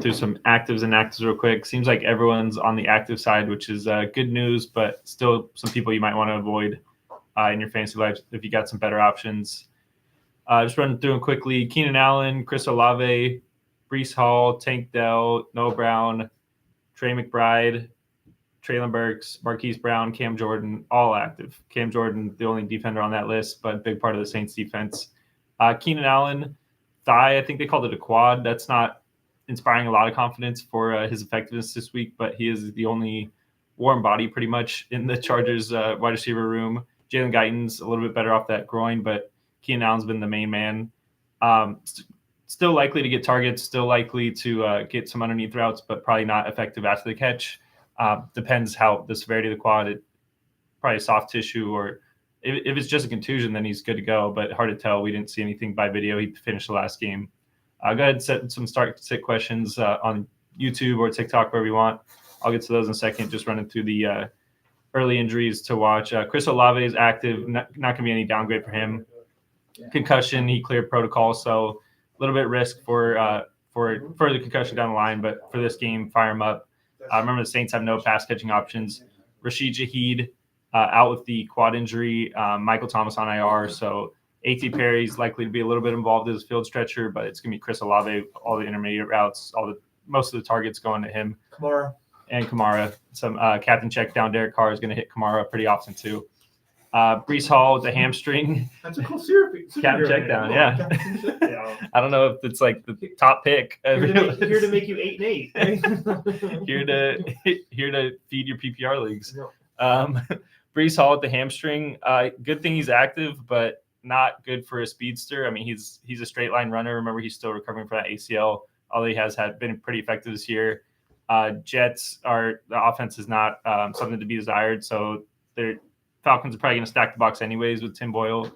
through some actives and inactives real quick. Seems like everyone's on the active side, which is good news, but still some people you might want to avoid in your fantasy life if you got some better options. Just running through them quickly. Keenan Allen, Chris Olave, Breece Hall, Tank Dell, Noah Brown, Trey McBride, Traylon Burks, Marquise Brown, Cam Jordan, all active. Cam Jordan, the only defender on that list, but big part of the Saints defense. Keenan Allen, thigh, I think they called it a quad. That's not inspiring a lot of confidence for his effectiveness this week, but he is the only warm body pretty much in the Chargers wide receiver room. Jalen Guyton's a little bit better off that groin, but Keenan Allen's been the main man. Still likely to get targets, still likely to get some underneath routes, but probably not effective after the catch. Depends how the severity of the quad, probably soft tissue, or if it's just a contusion, then he's good to go, but hard to tell. We didn't see anything by video. He finished the last game. Go ahead and set some start-sit questions on YouTube or TikTok, wherever you want. I'll get to those in a second, just running through the early injuries to watch. Chris Olave is active, not going to be any downgrade for him. Concussion, he cleared protocol, so a little bit risk for further concussion down the line, but for this game, fire him up. Remember, the Saints have no pass-catching options. Rashid Shaheed out with the quad injury. Michael Thomas on IR, so A.T. Perry's likely to be a little bit involved as a field stretcher, but it's going to be Chris Olave, all the intermediate routes, most of the targets going to him. Kamara. Some captain check down. Derek Carr is going to hit Kamara pretty often, too. Breece Hall with the hamstring. That's a cool Captain check down, yeah. I don't know if it's like the top pick. Here to make you 8-8. here to feed your PPR leagues. Breece Hall with the hamstring. Good thing he's active, but not good for a speedster. I mean, he's a straight line runner. Remember, he's still recovering from that ACL. Although he has been pretty effective this year. Jets the offense is not something to be desired, so they're Falcons are probably going to stack the box anyways with Tim Boyle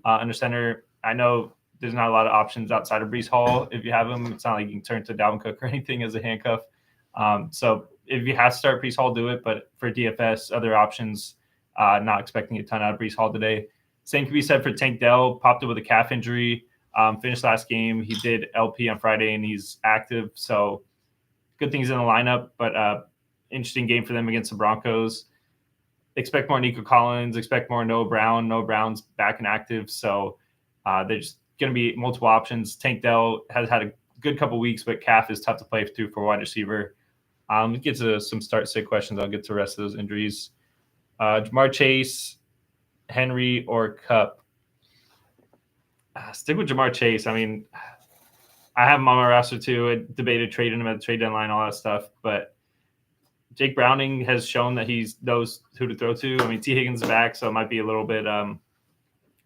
under center. I know there's not a lot of options outside of Breece Hall. If you have him, it's not like you can turn to Dalvin Cook or anything as a handcuff. So if you have to start Breece Hall, do it. But for DFS, other options, not expecting a ton out of Breece Hall today. Same can be said for Tank Dell. Popped up with a calf injury. Finished last game. He did LP on Friday, and he's active. So good things in the lineup, but interesting game for them against the Broncos. Expect more Nico Collins, expect more Noah Brown. Noah Brown's back and active, so there's going to be multiple options. Tank Dell has had a good couple weeks, but calf is tough to play through for wide receiver. Get to some start-sit questions. I'll get to the rest of those injuries. Jamar Chase, Henry, or Kupp? Stick with Jamar Chase. I mean, I have him on my roster too. I debated trading him at the trade deadline, all that stuff, but Jake Browning has shown that he knows who to throw to. I mean, T. Higgins is back, so it might be a little bit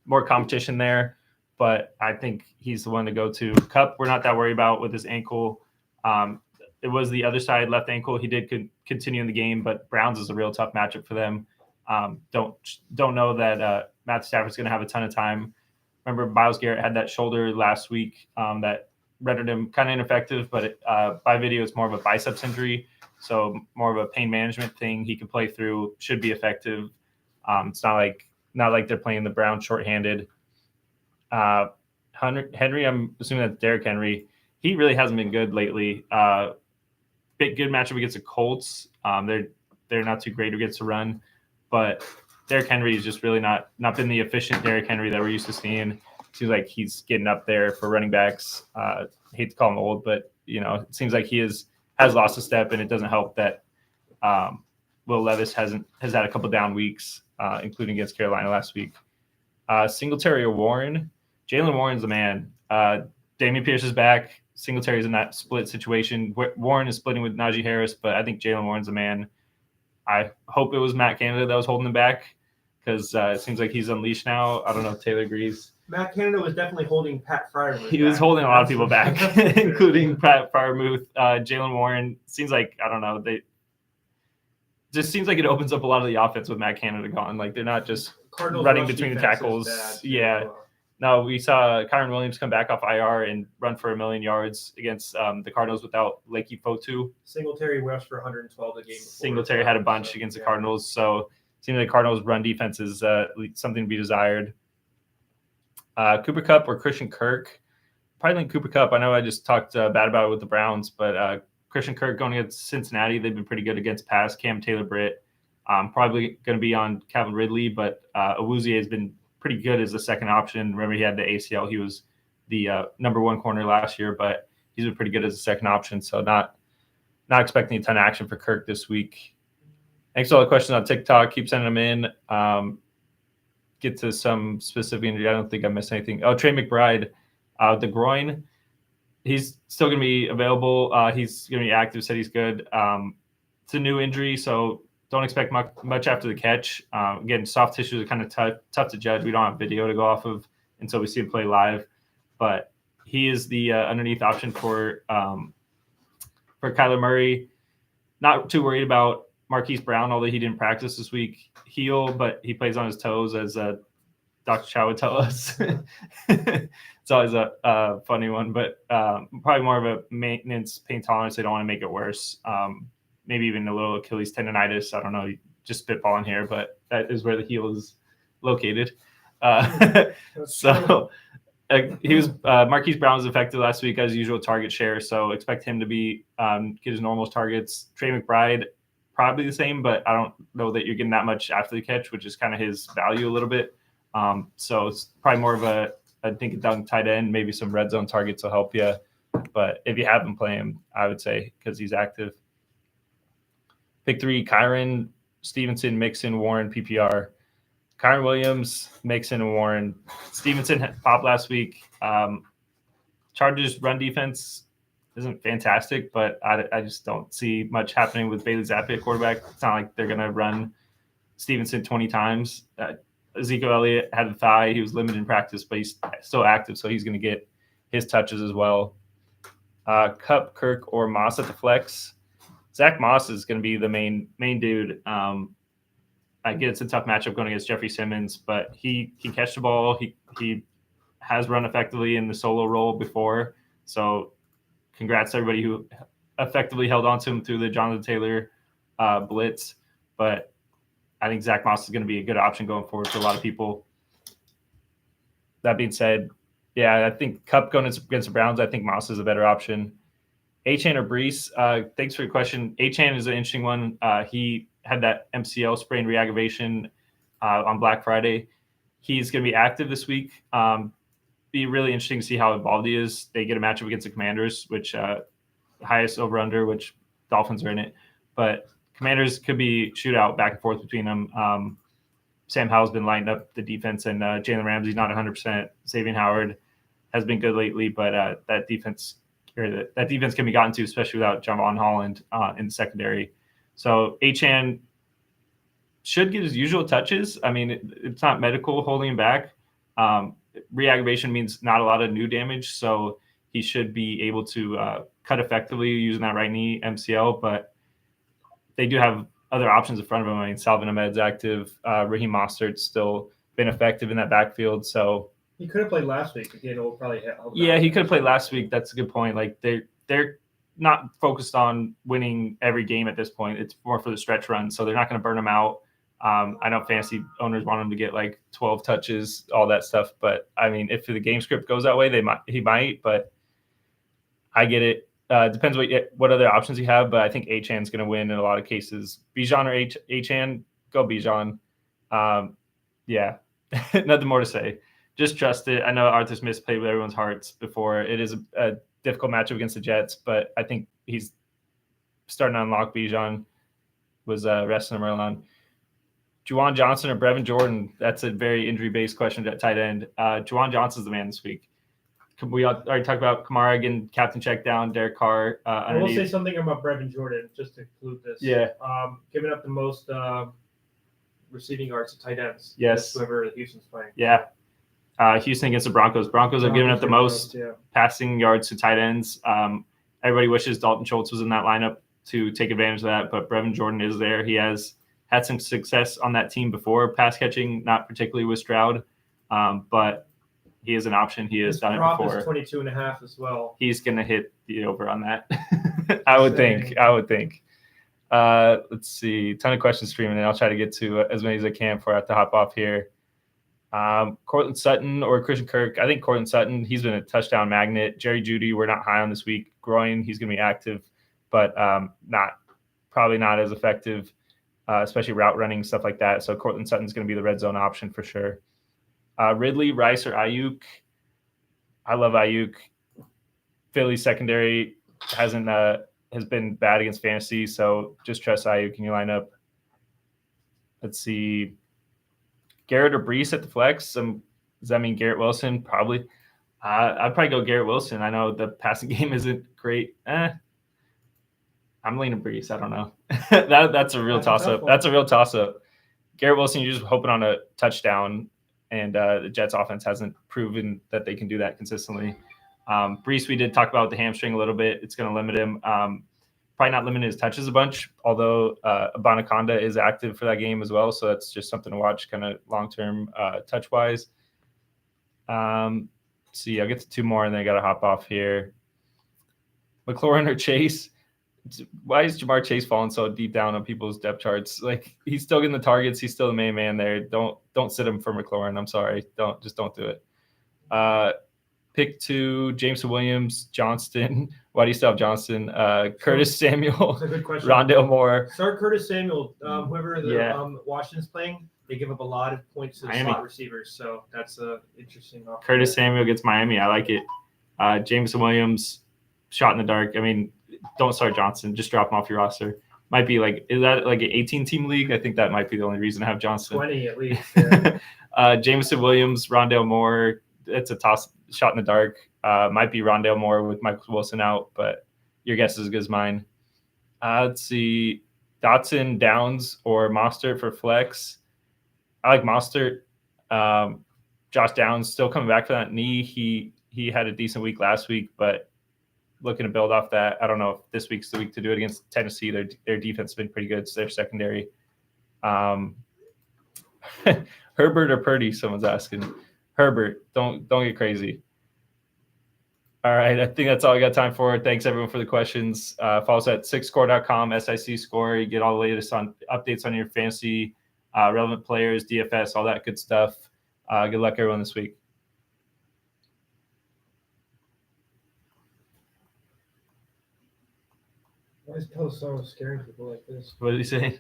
more competition there. But I think he's the one to go to. Kupp, we're not that worried about with his ankle. It was the other side, left ankle. He did continue in the game, but Browns is a real tough matchup for them. Don't know that Matt Stafford's going to have a ton of time. Remember, Myles Garrett had that shoulder last week that rendered him kind of ineffective, but by video, it's more of a biceps injury. So more of a pain management thing. He can play through, should be effective. It's not like they're playing the Browns shorthanded. Henry, I'm assuming that's Derrick Henry. He really hasn't been good lately. Good matchup against the Colts. They're not too great against the run, but Derrick Henry is just really not been the efficient Derrick Henry that we're used to seeing. Seems like he's getting up there for running backs. Hate to call him old, but it seems like he has lost a step, and it doesn't help that Will Levis has had a couple down weeks, including against Carolina last week. Singletary or Warren? Jalen Warren's the man. Dameon Pierce is back. Singletary's in that split situation. Warren is splitting with Najee Harris, but I think Jalen Warren's the man. I hope it was Matt Canada that was holding him back because it seems like he's unleashed now. I don't know if Taylor agrees. Matt Canada was definitely holding Pat Freiermuth. He was holding a lot of people back, including Pat Freiermuth. Jalen Warren seems like, I don't know, just seems like it opens up a lot of the offense with Matt Canada gone. Like they're not just Cardinals running between the tackles. Yeah. No, we saw Kyron Williams come back off IR and run for 1 million yards against the Cardinals without Lakey Fotu. Singletary rushed for 112 a game. Singletary had a bunch against the Cardinals, so it seems like Cardinals' run defense is something to be desired. Cooper Kupp or Christian Kirk? probably think Cooper Kupp. I know I just talked bad about it with the Browns, but Christian Kirk going against Cincinnati, they've been pretty good against pass. Cam Taylor-Britt probably going to be on Calvin Ridley, but Awuzie has been pretty good as the second option. Remember, he had the ACL. He was the number one corner last year, but he's been pretty good as a second option. So not expecting a ton of action for Kirk this week. Thanks for all the questions on TikTok. Keep sending them in. Get to some specific injury. I don't think I missed anything. Oh, Trey McBride, the groin. He's still going to be available. He's going to be active. Said he's good. It's a new injury, so don't expect much after the catch. Again, soft tissues are kind of tough to judge. We don't have video to go off of until we see him play live. But he is the underneath option for Kyler Murray. Not too worried about Marquise Brown, although he didn't practice this week. Heel, but he plays on his toes, as Dr. Chow would tell us. It's always a funny one, but probably more of a maintenance pain tolerance. They don't want to make it worse. Maybe even a little Achilles tendonitis. I don't know. Just spitballing here, but that is where the heel is located. So he was Marquise Brown was affected last week as usual target share, so expect him to be get his normal targets. Trey McBride probably the same, but I don't know that you're getting that much after the catch, which is kind of his value a little bit. So it's probably more of a dink and dunk tight end, maybe some red zone targets will help you. But if you have him, play him, I would say, because he's active. Pick 3, Kyren, Stevenson, Mixon, Warren, PPR. Kyren Williams, Mixon, and Warren. Stevenson popped last week. Chargers run defense isn't fantastic, but I just don't see much happening with Bailey Zappi at quarterback. It's not like they're going to run Stevenson 20 times. Ezekiel Elliott had a thigh. He was limited in practice, but he's still active, so he's going to get his touches as well. Kupp, Kirk, or Moss at the flex. Zach Moss is going to be the main dude. I get it's a tough matchup going against Jeffrey Simmons, but he can catch the ball. He has run effectively in the solo role before, so congrats to everybody who effectively held on to him through the Jonathan Taylor blitz. But I think Zach Moss is going to be a good option going forward for a lot of people. That being said, yeah, I think Kupp going against the Browns, I think Moss is a better option. Achane or Brees, thanks for your question. Achane is an interesting one. He had that MCL sprain reaggravation on Black Friday. He's going to be active this week. Be really interesting to see how involved he is. They get a matchup against the Commanders, which highest over-under, which Dolphins are in it. But Commanders could be shootout back and forth between them. Sam Howell's been lighting up the defense, and Jalen Ramsey's not 100%. Xavier Howard has been good lately, but that defense can be gotten to, especially without Javon Holland in the secondary. So Achane should get his usual touches. I mean, it's not medical holding him back. Reaggravation means not a lot of new damage, so he should be able to cut effectively using that right knee MCL, but they do have other options in front of him. I mean, Salvin Ahmed's active. Raheem Mostert's still been effective in that backfield. So he could have played last week. Again, it will probably help. Yeah, he could have played last week. That's a good point. Like they're not focused on winning every game at this point. It's more for the stretch run, so they're not going to burn him out. I know fantasy owners want him to get like 12 touches, all that stuff. But I mean, if the game script goes that way, he might. But I get it. Depends what other options you have, but I think Achane's going to win in a lot of cases. Bijan or Achane, go Bijan. Yeah, nothing more to say. Just trust it. I know Arthur Smith's played with everyone's hearts before. It is a difficult matchup against the Jets, but I think he's starting to unlock. Bijan was resting him early on. Juwan Johnson or Brevin Jordan? That's a very injury-based question at tight end. Juwan Johnson's the man this week. We already talked about Kamara getting captain check down, Derek Carr. I will say something about Brevin Jordan just to conclude this. Yeah. Giving up the most receiving yards to tight ends. Yes. Whoever Houston's playing. Yeah. Houston against the Broncos. Broncos are giving up the most passing yards to tight ends. Everybody wishes Dalton Schultz was in that lineup to take advantage of that, but Brevin Jordan is there. He has had some success on that team before, pass catching, not particularly with Stroud, but he is an option. He has done it before. Is 22.5 as well. He's going to hit the over on that. I would think. Let's see. Ton of questions streaming, and I'll try to get to as many as I can before I have to hop off here. Cortland Sutton or Christian Kirk. I think Cortland Sutton, he's been a touchdown magnet. Jerry Jeudy, we're not high on this week. Groin, he's going to be active, but probably not as effective, especially route running, stuff like that. So Cortland Sutton's going to be the red zone option for sure. Ridley, Rice, or Ayuk. I love Ayuk. Philly secondary has been bad against fantasy, so just trust Ayuk in your lineup. Let's see. Garrett or Brees at the flex. Does that mean Garrett Wilson? Probably. I'd probably go Garrett Wilson. I know the passing game isn't great. I'm leaning Brees. I don't know. That's a real toss-up. That's a real toss-up. Garrett Wilson, you're just hoping on a touchdown, and the Jets offense hasn't proven that they can do that consistently. Brees, we did talk about the hamstring a little bit. It's going to limit him. Probably not limit his touches a bunch, although Abanaconda is active for that game as well. So that's just something to watch kind of long-term touch-wise. See, I'll get to two more, and then I got to hop off here. McLaurin or Chase? Why is Jamar Chase falling so deep down on people's depth charts? Like, he's still getting the targets. He's still the main man there. Don't sit him for McLaurin. I'm sorry. Don't do it. Pick 2, Jameson Williams, Johnston. Why do you still have Johnston? Curtis Samuel, That's a good question. Rondale Moore. Start Curtis Samuel. Whoever Washington's playing, they give up a lot of points to the slot receivers. So that's an interesting option. Curtis Samuel gets Miami. I like it. Jameson Williams, shot in the dark. I mean, don't start Johnson. Just drop him off your roster. Might be is that like an 18-team league? I think that might be the only reason to have Johnson. 20 at least. Yeah. Jameson Williams, Rondale Moore. It's a toss, shot in the dark. Might be Rondale Moore with Michael Wilson out, but your guess is as good as mine. Let's see. Dotson, Downs, or Mostert for flex. I like Mostert. Josh Downs still coming back from that knee. He had a decent week last week, but looking to build off that. I don't know if this week's the week to do it against Tennessee. Their defense has been pretty good. So their secondary. Herbert or Purdy? Someone's asking. Herbert. Don't get crazy. All right, I think that's all I got time for. Thanks everyone for the questions. Follow us at SICScore.com, SIC Score. You get all the latest on updates on your fantasy, relevant players, DFS, all that good stuff. Good luck everyone this week. Why is Pelissaro scaring people like this? What did he say?